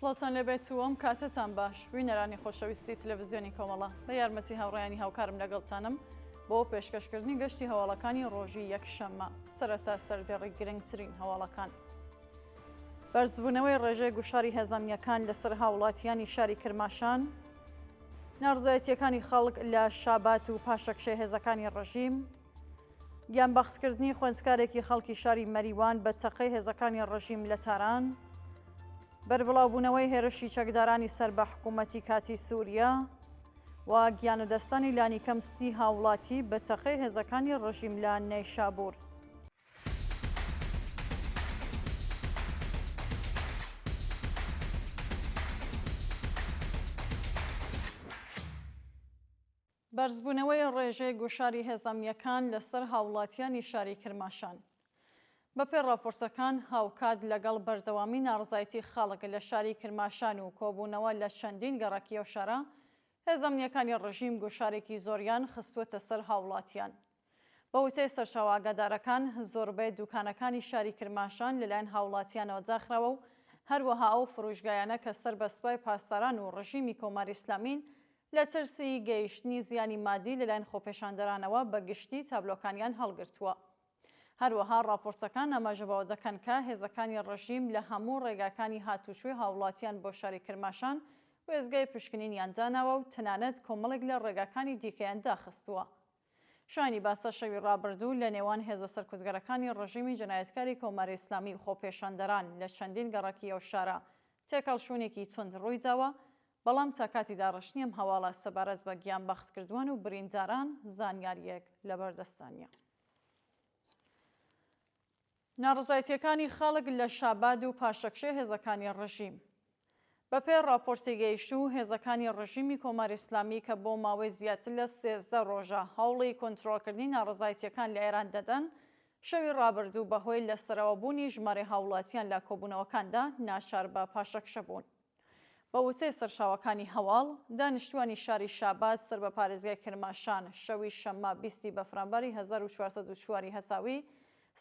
سڵاتان لەبێت و ئەم کاتتان باش بینەرانی خۆشەویستی تەلەڤیزیۆنی کۆمەڵە بە یارمەتی هاوڕێیانی هاوکارم لەگەڵتانم بۆ پێشکەشکردنی گەشتی هەواڵەکانی ڕۆژی یەکشەممە سەرەتا سەردێڕی گرنگترین هەواڵەکان. بەرزبوونەوەی ڕێژەی گوشاری هێزانیەکان لەسەر هاوڵاتیانی شاری کرماشان، ناڕزایەتیەکانی خەڵک لە شابات و پاشەکشەی هێزەکانی ڕژیم، گیانبەختکردنی خوێندکارێکی خەڵکی شاری مەریوان بە تەقەی هێزەکانی ڕژیم لە تاران، بەربڵاوبوونەوەی هێرشی چەکدارانی سەر بە حکوومەتی کاتی سووریا و گیانەدەستانی لانیکەم 30 هاوڵاتی بە تەقەی هێزەکانی ڕژیم لە نەیشابوور. بەرزبوونەوەی ڕێژەی گوشاری هێزەمیەکان لەسەر هاوڵاتیانی شاری کرماشان. بەپێ راپۆرتەکان هاوکات لەگەڵ بەردەوامی ناڕزایەتی خەڵک لە شاری کرماشان و کۆبوونەوە لە چەندین گەڕەکی ئەو شارە، هێزەمیەکانی ڕژیم گوشارێکی زۆریان خستووەتە سەر هاوڵاتیان. بە وتەی سەرچاوە ئاگادارەکان، زۆربەی دوکانەکانی شاری کرماشان لەلایەن هاوڵاتیانەوە جاخراوە و هەروەها ئەو فروشگایانە کە سەر بە سوپای پاسداران و ڕژیمی کۆماری ئیسلامین لە ترسی گەیشتنی زیانی مادی لەلایەن خۆپێشاندەرانەوە بە گشتی تابلۆکانیان هەڵگرتووە. هەروەها راپۆرتەکان ئاماژەبەوە دەکەن کە هێزەکانی ڕژیم لە هەموو ڕێگاکانی هاتوچووی هاوڵاتیان بۆ شاری کرماشان وێزگای پشکنینیان داناوە و تەنانەت کۆمەڵێک لە ڕێگاکانی دیکەیان داخستووە. شانی باسە شەوی ڕابردوو لە نێوان هێزە سەرکوتگەرەکانی ڕژیمی جەنایەتکاری کۆماری ئیسلامی و خۆپێشاندەران لە چەندین گەڕەکی ئەو شارە تێکەڵشوونێکی تند ڕوویداوە، بەڵام تا کاتی داڕشتنی ئەم هەواڵە سەبارەت بە گیانبەختکردووان و برینداران زانیاریەک لەبەردەستانیە. ناڕزایەتیەکانی خەڵک لە شاباد و پاشەکشەی هێزەکانی ڕژیم. بەپێ راپۆرتی گەیشتوو، هێزەکانی ڕژیمی کۆماری ئیسلامی کە بۆ ماوەی زیاتر لە 13 ڕۆژە هەوڵی کۆنتڕۆڵکردنی ناڕزایەتیەکان لە ئێران دەدەن، شەوی ڕابردوو بەهۆی لەسەرەوەبوونی ژمارەی هاوڵاتیان لە کۆبوونەوەکاندا ناچار بە پاشەکشە بوون. بە وتەی سەرچاوەکانی هەواڵ، دانیشتوانی شاری شاباد سەر بە پارێزگای کرماشان شەوی شەممە 20 بەفرانبەری 1404 هەساوی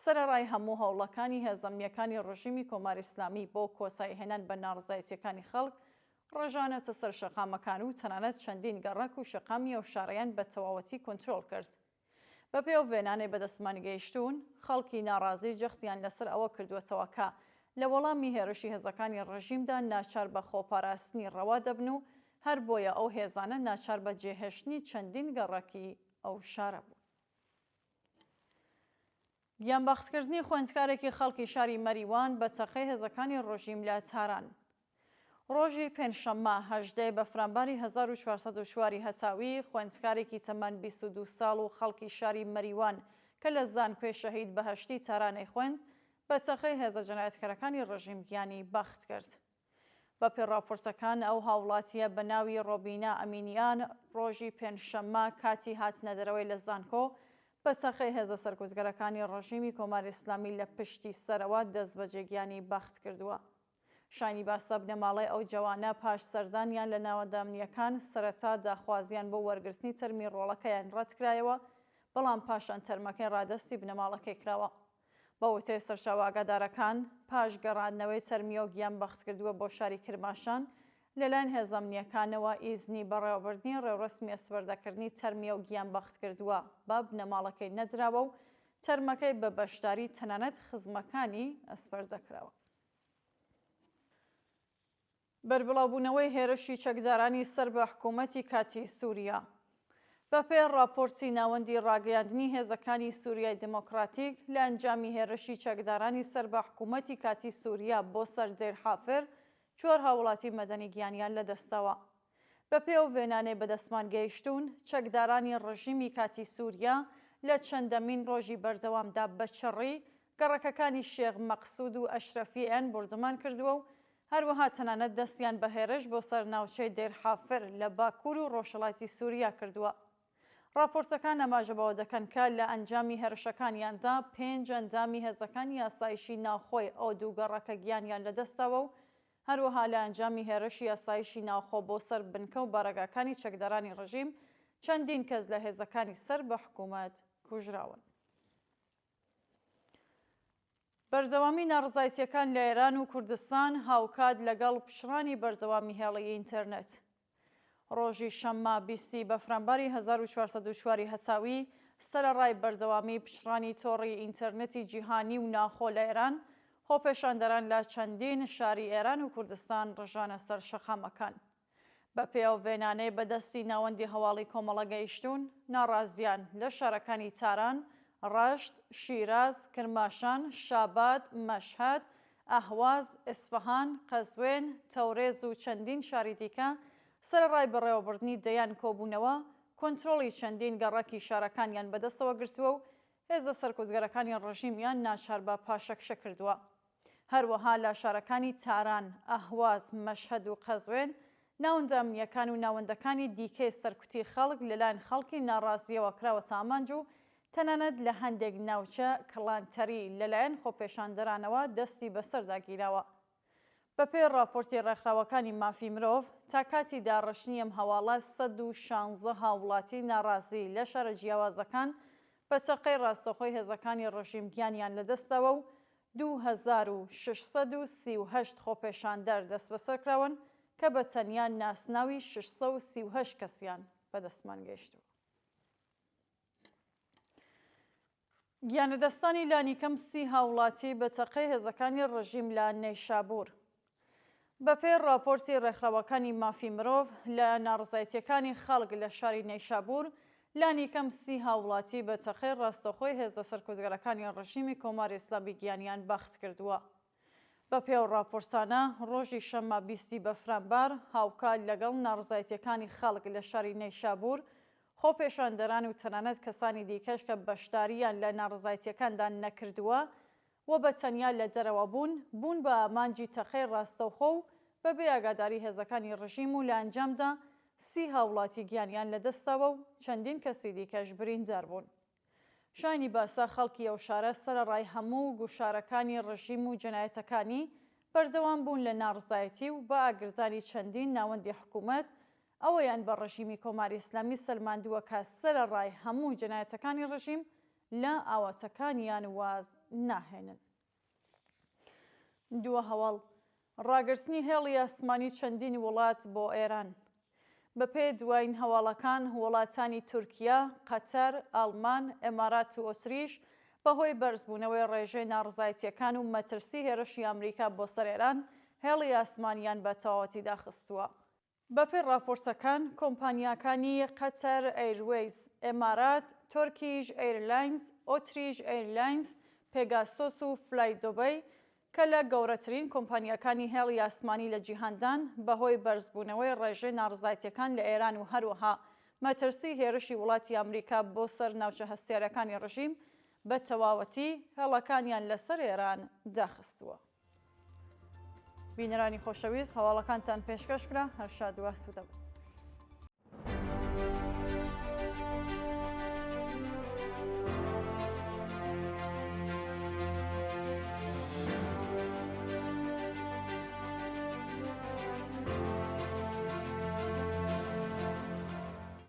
سەرەڕای هەموو هەوڵەکانی هێزەمیەکانی ڕژیمی کۆماری ئیسلامی بۆ کۆسایی هێنان بە ناڕزایەتیەکانی خەڵک ڕۆژانەتە سەر شەقامەکان و تەنانەت چەندین گەڕەک و شەقامی ئەو شارەیان بە تەواوەتی کۆنترۆڵ کرد. بەپێ ئەو وێنانەی بەدەستمان گەیشتوون، خەڵکی ناڕازی جەختیان لەسەر ئەوە کردوێتەوە کە لە وەڵامی هێرشی هێزەکانی ڕژیمدا ناچار بە خۆپاراستنی ڕەوا دەبن و هەر بۆیە ئەو هێزانە ناچار بە جێهێشتنی چەندین گەڕەکی ئەو شارە بوو. گیانبەختکردنی خوێندکارێکی خەڵکی شاری مەریوان بە تەقەی هێزەکانی ڕژیم لە تاران. ڕۆژی پێنجشەممە 18 بەفرانبەری 1404 هەساوی خوێندکارێکی تەمەن 22 ساڵ و خەڵکی شاری مەریوان کە لە زانکۆی شەهید بەهەشتی تارانەی خوێند بە تەقەی هێزە جەنایەتکارەکانی ڕژیم گیانی بەخت کرد. بەپێ راپۆرتەکان ئەو هاوڵاتیە بە ناوی ڕۆبینا ئەمینیان ڕۆژی پێنجشەممە کاتی هاتنەدەرەوەی لە زانکۆ بە تەقەی هێزە سەرکوتگەرەکانی ڕژیمی کۆماری ئیسلامی لە پشتی سەرەوە دەست بە جێگیانی بەخت کردووە. شانی باسە بنەماڵەی ئەو جوانە پاش سەردانیان لە ناوەندامنیەکان سەرەتا داخوازیان بۆ وەرگرتنی تەرمی ڕۆڵەکەیان ڕەتکرایەوە، بەڵام پاشان تەرمەکەی ڕادەستی بنەماڵەکەی کراوە. بە وتەی سەرچاوە ئاگادارەکان، پاش گەڕاندنەوەی تەرمیە و گیانبەخت کردووە بۆ شاری کرماشان لەلایەن هێزەمنیەکانەوە ئیزنی بەڕێوەبردنی ڕێوڕسمی ئەسپەردەکردنی تەرمیە و گیانبەخت کردووە بە بنەماڵەکەی نەدراوە و تەرمەکەی بە بەشداری تەنانەت خزمەکانی ئەسپەردەکراوە. بەربڵاوبوونەوەی هێرشی چەکدارانی سەر بە حکوومەتی کاتی سووریا. بەپێ راپۆرتی ناوەندی ڕاگەیاندنی هێزەکانی سووریای دموکراتیک لە ئەنجامی هێرشی چەکدارانی سەر بە حکوومەتی کاتی سووریا بۆ سەر دەیر حافر 4 هاوڵاتی مەدەنی گیانیان لەدەستەوە. بەپێ ئەو وێنانەی بەدەستمان گەیشتوون، چەکدارانی ڕژیمی کاتی سووریا لە چەندەمین ڕۆژی بەردەوامدا بەچڕی گەڕەکەکانی شێخ مەقسوود و ئەشرەفییان بردومان کردووە و هەروەها تەنانەت دەستیان بە هێرش بۆ سەر ناوچەی دەیر حافر لە باکوور و ڕۆژهەڵاتی سووریا کردووە. راپۆرتەکان ئاماژەبەوە دەکەن کە لە ئەنجامی هێرشەکانیاندا 5 ئەندامی هێزەکانی یاسایشی ناوخۆی ئەو دوو گەڕەکە گیانیان لەدەستەوە و هەروەها لە ئەنجامی هێرشی یاسایشی ناوخۆ بۆ سەر بنکە و بارەگاکانی چەکدارانی ڕژیم چەندین کەس لە هێزەکانی سەر بە حکوومەت کوژراون. بەردەوامی ناڕزایەتیەکان لە ئێران و کوردستان هاوکات لەگەڵ پشڕانی بەردەوامی هێڵی ئینتەرنێت. ڕۆژی شەممە 20 بەفرەمبەری 1404 هەساوی سەرەڕای بەردەوامی پشڕانی تۆڕی ئینتەرنێتی جیهانی و ناخۆ لە ئێران خۆپێشاندەران لە چەندین شاری ئێران و کوردستان ڕژانە سەر شەقامەکان. بە پێوەڤێنانەی بەدەستی ناوەندی هەواڵی کۆمەڵە گەیشتوون، ناڕازیان لە شارەکانی تاران، ڕەشت، شیراز، کرماشان، شاباد، مەشهەد، ئەهواز، ئیسفەهان، قەزوێن، تەورێز و چەندین شاری دیکە سەرەڕای بەڕێوەبردنی دەیان کۆبوونەوە کۆنترۆڵی چەندین گەڕەکی شارەکانیان بەدەستەوە گرتووە و هێزە سەرکوزگەرەکانی ڕژیمیان ناچار بە پاشەکشە کردووە. هەروەها لە شارەکانی تاران، ئەهواز، مەشهەد و قەزوێن ناوەندە ئەمنیەکان و ناوەندەکانی دیکەی سەرکوتی خەڵک لەلایەن خەڵکی ناڕازیەوە کراوەتە ئامانج و تەنانەت لە هەندێک ناوچە کڵانتەری لەلایەن خۆپێشاندەرانەوە دەستی بەسەرداگیراوە. بەپێی راپۆرتی ڕێکخراوەکانی مافی مرۆڤ، تا کاتی داڕشنی ئەم هەواڵە 116 هاوڵاتی ناڕازی لە شارە جیاوازەکان بە چەقەی ڕاستەوخۆی هێزەکانی ڕژیم گیانیان لەدەستەوە و 2638 خۆپێشاندەر دەست بەسەرکراون کە بە تەنیا ناسناوی 638 کەسیان بەدەستمان گەیشتووە. گیانەدەستانی لانیکەم 30 هاوڵاتی بە چەقەی هێزەکانی ڕژیم لە نەیشابوور. بەپێی راپۆرتی ڕێکخراوەکانی مافی مرۆڤ لە ناڕزایەتیەکانی خەڵک لە شاری نەیشابوور، لانیکەم 30 هاوڵاتی بە چەقەی ڕاستەوخۆی هێزە سەرکوزگەرەکانی ڕژیمی کۆماری ئیسلامی گیانیان بەخت کردووە. بەپێی ئەو راپۆرتانە ڕۆژی شەممە 20 بەفرەمبەر هاوکات لەگەڵ ناڕزایەتیەکانی خەڵک لە شاری نەیشابوور، خۆپێشاندەران و تەنانەت کەسانی دیکەش کە بەشداریان لە ناڕزایەتیەکاندا نەکردووە و بە تەنیا لە دەرەوە بوون بە ئامانجی تەقەی ڕاستەوخۆ و بەبێ ئاگاداری هێزەکانی ڕژیم و لە ئەنجامدا 30 هاوڵاتی گیانیان لەدەستەوە و چەندین کەسی دیکەش بریندار بوون. شانی باسا خەڵکی ئەو شارە سەرەڕای هەموو گوشارەکانی ڕژیم و جەنایەتەکانی بەردەوام بوون لە ناڕزایەتی و بە ئاگرزانی چەندین ناوەندی حکوومەت ئەوەیان بە ڕژیمی کۆماری ئیسلامی سەلماندووە کە سەرەڕای هەموو جەنایەتەکانی ڕژیم لە ئاواتەکانیان واز ناهێنن. دووە هەواڵ ڕاگررتنی هێڵی ئاسمانی چەندین وڵات بۆ ئێران. بەپێی دوایین هەواڵەکان وڵاتانی تورکیا، قەتەر، ئەڵمان، ئێمارات و ئۆتریش بەهۆی بەرزبوونەوەی ڕێژەی ناڕزایەتیەکان و مەترسی هێرشی ئەمریکا بۆ سەر ئێران هێڵی ئاسمانیان بە تەواوەتی داخستووە. بەپێی راپۆرتەکان کۆمپانیاکانی قەتەر ئەیروەیز، ئێمارات، تۆرکیش ئەیرلاینز، ئۆتریش ئەیرلاینز، پێگاسۆس و فلای دۆبەی کە لە گەورەترین کۆمپانیاکانی هێڵی ئاسمانی لە جیهاندان بەهۆی بەرزبوونەوەی ڕێژەی ناڕزایەتیەکان لە ئێران و هەروەها مەترسی هێرشی وڵاتی ئەمریکا بۆ سەر ناوچە هەستیارەکانی ڕژیم بە تەواوەتی هێڵەکانیان لەسەر ئێران داخستووە. بینەرانی خۆشەویست، هەواڵەکانتان پێشکەشکرا، هەر شاد و ئاسوودە بن.